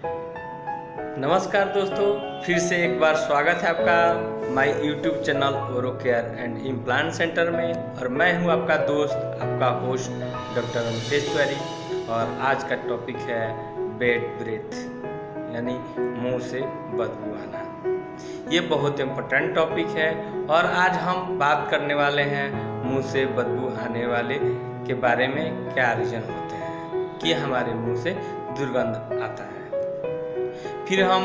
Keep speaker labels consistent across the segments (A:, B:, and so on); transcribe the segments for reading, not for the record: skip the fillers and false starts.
A: नमस्कार दोस्तों, फिर से एक बार स्वागत है आपका माय यूट्यूब चैनल ओरो केयर एंड इम्प्लांट सेंटर में। और मैं हूं आपका दोस्त, आपका होस्ट डॉक्टर अमितेश तिवारी। और आज का टॉपिक है बैड ब्रेथ, यानी मुंह से बदबू आना। ये बहुत इम्पोर्टेंट टॉपिक है और आज हम बात करने वाले हैं मुंह से बदबू आने वाले के बारे में। क्या रीज़न होते हैं कि हमारे मुंह से दुर्गंध आता है। फिर हम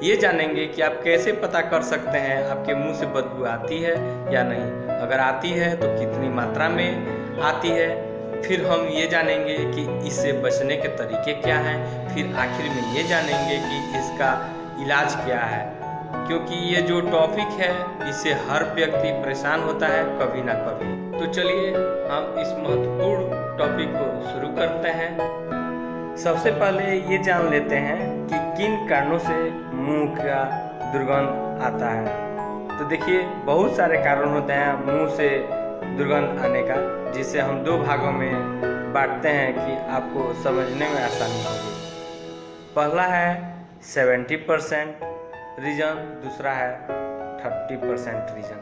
A: ये जानेंगे कि आप कैसे पता कर सकते हैं आपके मुंह से बदबू आती है या नहीं। अगर आती है तो कितनी मात्रा में आती है। फिर हम ये जानेंगे कि इससे बचने के तरीके क्या हैं। फिर आखिर में ये जानेंगे कि इसका इलाज क्या है, क्योंकि ये जो टॉपिक है इससे हर व्यक्ति परेशान होता है कभी ना कभी। तो चलिए हम इस महत्वपूर्ण टॉपिक को शुरू करते हैं। सबसे पहले ये जान लेते हैं कि किन कारणों से मुंह का दुर्गंध आता है। तो देखिए, बहुत सारे कारण होते हैं मुंह से दुर्गंध आने का, जिसे हम दो भागों में बांटते हैं कि आपको समझने में आसानी होगी। पहला है 70% रीजन, दूसरा है 30% रीजन।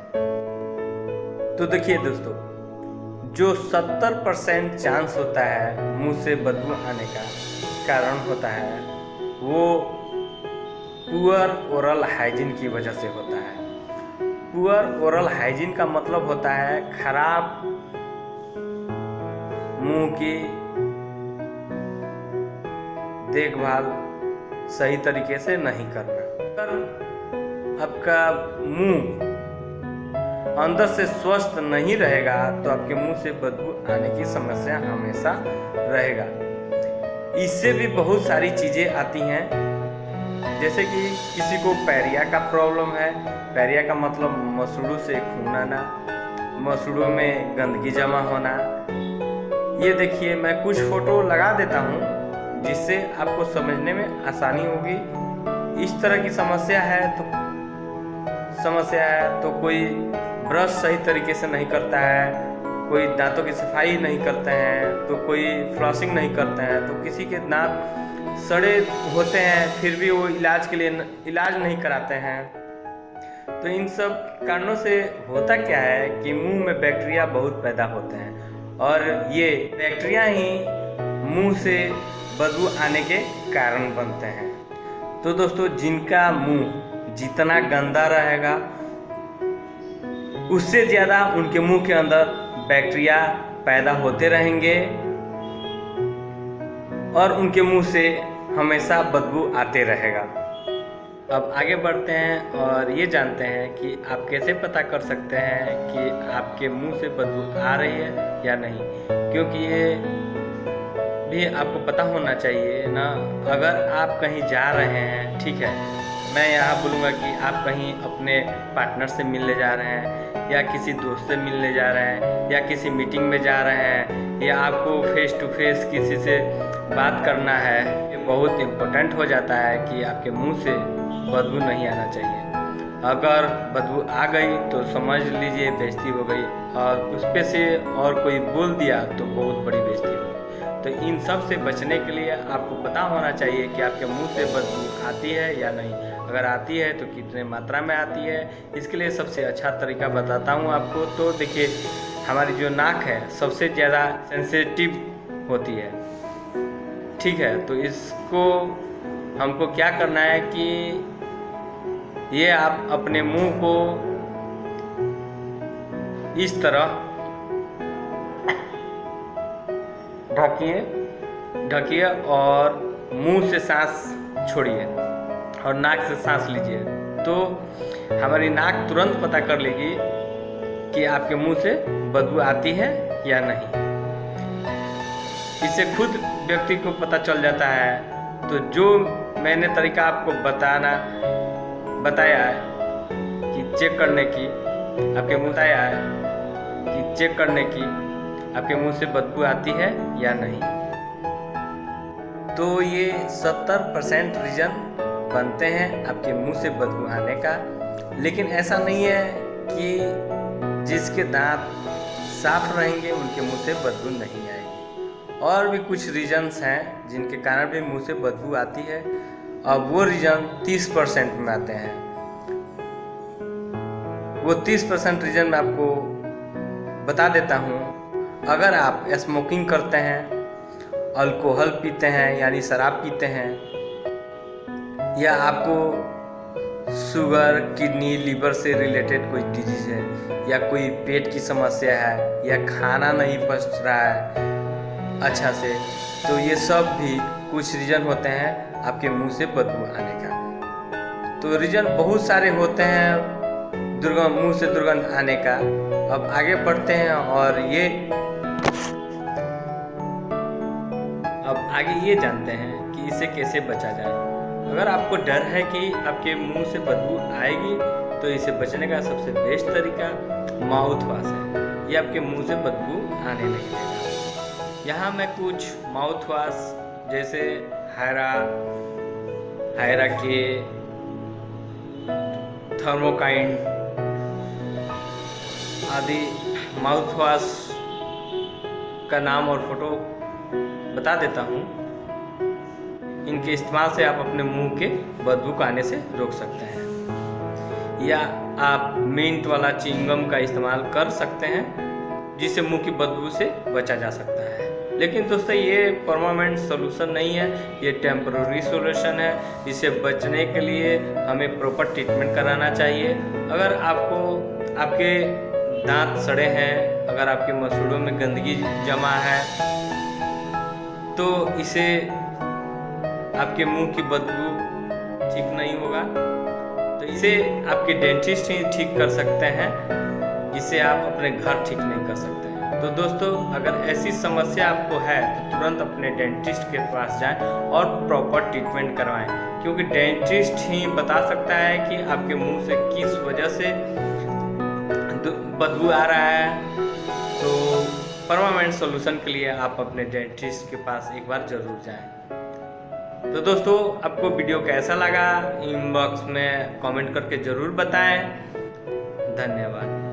A: तो देखिए दोस्तों, जो 70% चांस होता है मुंह से बदबू आने का कारण होता है, वो पुअर ओरल हाइजीन की वजह से होता है। पुअर ओरल हाइजीन का मतलब होता है खराब मुंह की देखभाल सही तरीके से नहीं करना। अगर आपका मुंह अंदर से स्वस्थ नहीं रहेगा तो आपके मुंह से बदबू आने की समस्या हमेशा रहेगा। इससे भी बहुत सारी चीज़ें आती हैं, जैसे कि किसी को पैरिया का प्रॉब्लम है। पैरिया का मतलब मसूड़ों से खून आना, मसूड़ों में गंदगी जमा होना। ये देखिए, मैं कुछ फोटो लगा देता हूँ जिससे आपको समझने में आसानी होगी। इस तरह की समस्या है तो कोई ब्रश सही तरीके से नहीं करता है, कोई दांतों की सफाई नहीं करते हैं, तो कोई फ्लॉसिंग नहीं करते हैं, तो किसी के दांत सड़े होते हैं फिर भी वो इलाज के लिए इलाज नहीं कराते हैं। तो इन सब कारणों से होता क्या है कि मुंह में बैक्टीरिया बहुत पैदा होते हैं और ये बैक्टीरिया ही मुंह से बदबू आने के कारण बनते हैं। तो दोस्तों, जिनका मुंह जितना गंदा रहेगा उससे ज़्यादा उनके मुंह के अंदर बैक्टीरिया पैदा होते रहेंगे और उनके मुंह से हमेशा बदबू आते रहेगा। अब आगे बढ़ते हैं और ये जानते हैं कि आप कैसे पता कर सकते हैं कि आपके मुंह से बदबू आ रही है या नहीं, क्योंकि ये भी आपको पता होना चाहिए ना। अगर आप कहीं जा रहे हैं, ठीक है, मैं यहाँ बोलूँगा कि आप कहीं अपने पार्टनर से मिलने जा रहे हैं या किसी दोस्त से मिलने जा रहे हैं या किसी मीटिंग में जा रहे हैं या आपको फेस टू फेस किसी से बात करना है, ये बहुत इम्पोर्टेंट हो जाता है कि आपके मुंह से बदबू नहीं आना चाहिए। अगर बदबू आ गई तो समझ लीजिए बेइज्जती हो गई, और उस पे से और कोई बोल दिया तो बहुत बड़ी बेइज्जती हो गई। तो इन सब से बचने के लिए आपको पता होना चाहिए कि आपके मुंह से बदबू आती है या नहीं। अगर आती है तो कितने मात्रा में आती है। इसके लिए सबसे अच्छा तरीका बताता हूँ आपको। तो देखिए, हमारी जो नाक है सबसे ज़्यादा सेंसिटिव होती है, ठीक है। तो इसको हमको क्या करना है कि ये आप अपने मुंह को इस तरह ढकिए और मुंह से सांस छोड़िए और नाक से सांस लीजिए। तो हमारी नाक तुरंत पता कर लेगी कि आपके मुंह से बदबू आती है या नहीं। इससे खुद व्यक्ति को पता चल जाता है। तो जो मैंने तरीका आपको बताया है कि चेक करने की, आपके मुंह बताया है कि चेक करने की आपके मुंह से बदबू आती है या नहीं। तो ये 70% रीजन बनते हैं आपके मुंह से बदबू आने का। लेकिन ऐसा नहीं है कि जिसके दांत साफ रहेंगे उनके मुंह से बदबू नहीं आएगी। और भी कुछ रीजन्स हैं जिनके कारण भी मुंह से बदबू आती है। अब वो रीजन 30% में आते हैं। वो 30% रीजन मैं आपको बता देता हूँ। अगर आप स्मोकिंग करते हैं, अल्कोहल पीते हैं यानी शराब पीते हैं, या आपको शुगर, किडनी, लीवर से रिलेटेड कोई डिजीज है, या कोई पेट की समस्या है, या खाना नहीं पच रहा है अच्छा से, तो ये सब भी कुछ रीजन होते हैं आपके मुंह से बदबू आने का। तो रीजन बहुत सारे होते हैं मुंह से दुर्गंध आने का। अब आगे बढ़ते हैं और ये जानते हैं कि इसे कैसे बचा जाए। अगर आपको डर है कि आपके मुंह से बदबू आएगी, तो इसे बचने का सबसे बेस्ट तरीका माउथ वॉश है। ये आपके मुंह से बदबू आने नहीं देगा। यहाँ मैं कुछ माउथ वॉश जैसे हायरा के, थर्मोकाइंड आदि माउथ वॉश का नाम और फोटो बता देता हूँ। इनके इस्तेमाल से आप अपने मुंह के बदबू को आने से रोक सकते हैं। या आप मिंट वाला च्युइंगम का इस्तेमाल कर सकते हैं, जिससे मुंह की बदबू से बचा जा सकता है। लेकिन दोस्तों, ये परमानेंट सोल्यूशन नहीं है, ये टेम्पररी सोल्यूशन है। इसे बचने के लिए हमें प्रॉपर ट्रीटमेंट कराना चाहिए। अगर आपके दांत सड़े हैं, अगर आपके मसूड़ों में गंदगी जमा है, तो इसे आपके मुंह की बदबू ठीक नहीं होगा। तो इसे आपके डेंटिस्ट ही ठीक कर सकते हैं, इसे आप अपने घर ठीक नहीं कर सकते हैं। तो दोस्तों, अगर ऐसी समस्या आपको है तो तुरंत अपने डेंटिस्ट के पास जाएं और प्रॉपर ट्रीटमेंट करवाएं, क्योंकि डेंटिस्ट ही बता सकता है कि आपके मुंह से किस वजह से बदबू आ रहा है। तो परमानेंट सॉल्यूशन के लिए आप अपने डेंटिस्ट के पास एक बार जरूर जाएं। तो दोस्तों, आपको वीडियो कैसा लगा इनबॉक्स में कमेंट करके जरूर बताएं। धन्यवाद।